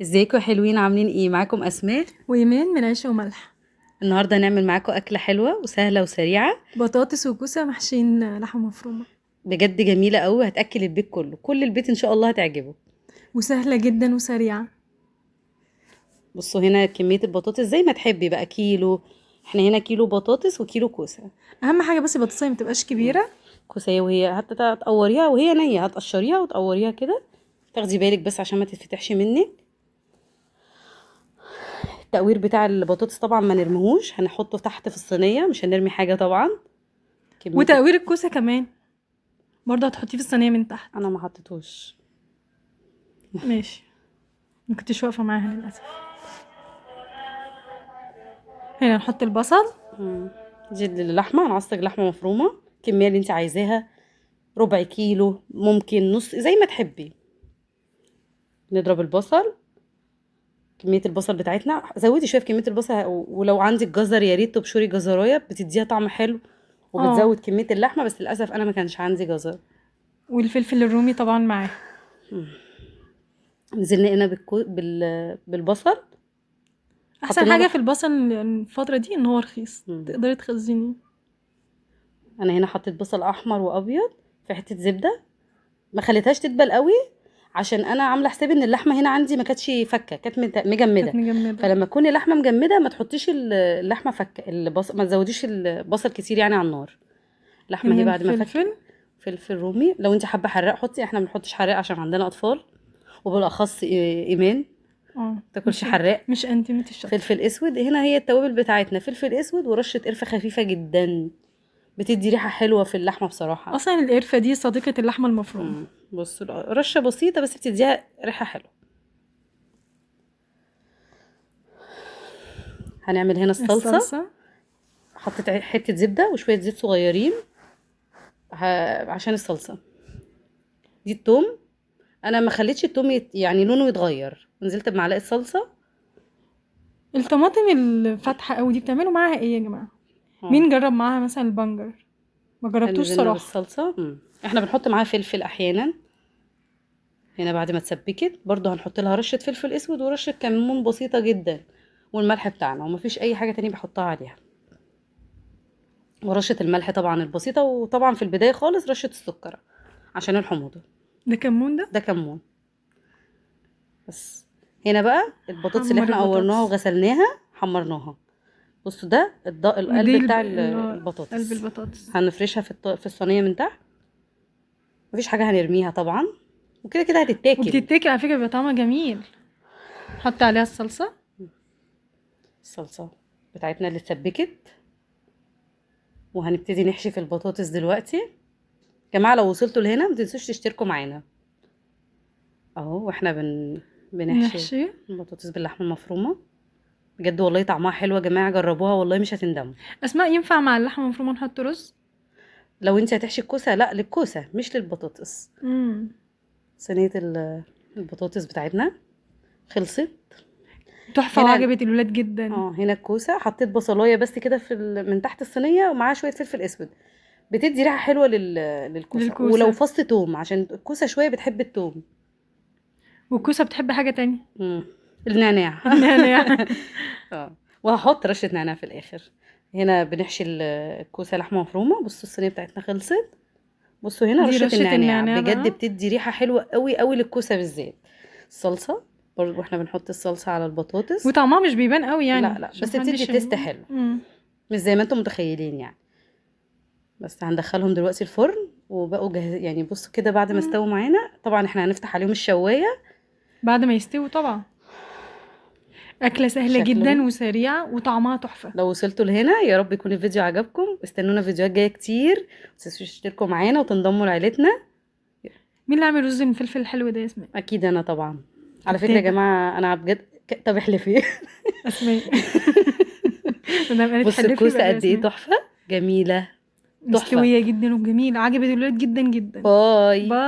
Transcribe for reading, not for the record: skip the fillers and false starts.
ازيكم يا حلوين؟ عاملين ايه؟ معاكم اسماء. وإيمان من عيش وملح. النهارده هنعمل معاكم اكله حلوه وسهله وسريعه. بطاطس وكوسة محشين لحمة مفرومة. بجد جميله قوي، هتاكل البيت كله، كل البيت ان شاء الله هتعجبه. وسهلة جدا وسريعة. بصوا هنا كميه البطاطس زي ما تحبي بقى، كيلو. احنا هنا كيلو بطاطس وكيلو كوسه. أهم حاجة بس البطاطسية متبقاش كبيرة. كوسه وهي هتقوريها وهي نيه، هتقشريها وتقوريها كده. تاخدي بالك بس عشان ما تتفتحش منك. التقوير بتاع البطاطس طبعا ما نرميهوش، هنحطه تحت في الصينيه، مش هنرمي حاجه طبعا. كميه وتقوير الكوسة كمان برضه هتحطيه في الصينية من تحت. انا ما حطيتوش. ماشي. مكنتش واقفة معاها للأسف. هنا نحط البصل. دي اللحمه، انا عصج لحمه مفرومه. الكميه اللي انت عايزاها، ربع كيلو ممكن نص زي ما تحبي. نضرب البصل. كميه البصل بتاعتنا زودي شويه في كميه البصل، ولو عندك جزر يا ريت تبشري جزرايه، بتديها طعم حلو. اه، وبتزود كميه اللحمه، بس للاسف انا ما كانش عندي جزر. والفلفل الرومي طبعا معاه. نزلنا هنا بالبصل. أحسن حطينا حاجة له. في البصل الفترة دي إن هو رخيص، مم. تقدري تخزنيه. انا هنا حطيت بصل احمر وابيض في حته زبده. ما خليتهاش تدبل قوي، عشان انا عامله حسابي ان اللحمه هنا عندي ما كانتش فكه، كانت كانت مجمده. مجمدة. فلما تكون اللحمه مجمده ما تحطيش اللحمه فكه ما تزوديش البصل كتير يعني على النار. اللحمه اهي كمان بعد ما فكت. فلفل. فلفل رومي، لو انت حابه حراق حطي، احنا ما بنحطش حراق عشان عندنا اطفال. وبالاخص ايمان اه، تاكلش حراق. مش انتي الشاطرة. فلفل اسود، هنا هي التوابل بتاعتنا، فلفل اسود ورشه قرفه خفيفه جدا. بتدي ريحه حلوه في اللحمه بصراحه. اصلا القرفة دي صديقة اللحمة المفرومة. بصوا رشه بسيطه بس بتديها ريحه حلوه. هنعمل هنا الصلصه. الصلصة. حطيت حته زبده وشويه زيت صغيرين. عشان الصلصه. دي التوم. انا ما خليتش التوم يعني لونه يتغير، نزلت بمعلقه صلصه. الطماطم الفاتحة قوي دي بتعملوا معاها ايه يا جماعة؟ اه. مين جرب معاها مثلا البنجر؟ ما جربتوش نزلنا صراحة. بالصلصه. احنا بنحط معاها فلفل احيانا. هنا بعد ما اتسبكت برضو هنحط لها رشه فلفل اسود ورشه كمون بسيطه جدا. والملح بتاعنا، ومفيش اي حاجه تانية بحطها عليها. ورشه الملح طبعا البسيطه، وطبعا في البدايه خالص رشه السكر عشان الحموضه. ده كمون ده. ده كمون. بس. هنا بقى البطاطس اللي حمر احنا قورناها البطاطس. وغسلناها حمرناها. بصوا ده ودي القلب بتاع قلب البطاطس. البطاطس. هنفرشها في الصينيه من تحت. مفيش حاجه هنرميها طبعا. وكده كده هتتاكل. وبتتاكل على فكرة، بيبقى طعمها جميل. حط عليها الصلصة. الصلصه بتاعتنا اللي اتسبكت. وهنبتدي نحشي في البطاطس دلوقتي. يا جماعه لو وصلتوا لهنا ما تنسوش تشتركوا معانا. اهو واحنا بنحشي نحشي. البطاطس باللحمه المفرومه. بجد والله طعمها حلو يا جماعه، جربوها والله مش هتندموا. اسماء، ينفع مع اللحمة المفرومة نحط رز؟ لو انت هتحشي الكوسه، لا للكوسه مش للبطاطس. امم صينيه البطاطس بتاعتنا خلصت. تحفة هنا وعجبت الولاد جدا. هنا الكوسه حطيت بصلايه بس كده من تحت الصينيه، ومعاها شويه فلفل اسود. بتدي ريحه حلوه للكوسه، ولو للكوسة. فص توم عشان الكوسه شويه بتحب التوم. والكوسة بتحب حاجة تانية. مم. النعناع. النعناع. اه. وهحط رشه نعناع في الاخر. هنا بنحشي الكوسه لحمه مفرومه. بصوا الصينيه بتاعتنا خلصت. بصوا هنا دي رشه رشة النعناع النعناع بجد بقى. بتدي ريحه حلوه قوي قوي للكوسه بالذات. الصلصه. برضو احنا بنحط الصلصه على البطاطس. وطعمها مش بيبان قوي لا يعني لا، عشان بس بتدي محدش. تيست حلو. مم. مش زي ما انتم متخيلين يعني. بس هندخلهم دلوقتي الفرن وبقوا جاهز يعني. بصوا كده بعد ما مم. استووا معانا، طبعا احنا هنفتح عليهم الشوايه. بعد ما يستووا طبعا. أكلة سهلة جدا شكلهم. وسريعة وطعمها تحفة. لو وصلتوا لهنا يا رب يكون الفيديو عجبكم. استنونا فيديوهات جايه كتير. متنسوش تشتركوا معانا وتنضموا لعيلتنا. مين اللي عامل رز من الفلفل الحلو ده يا اسماء؟ اكيد انا طبعا. على فكره يا كتابة. جماعه انا بجد. طب احلفي. أسماء. مادام قالت بص حلفي الكوسه يبقى ده قد ايه أسماء. تحفه. جميلة. تحفة. مستوية جدا وجميلة، عجبت الولاد جدا جدا. باي. باي.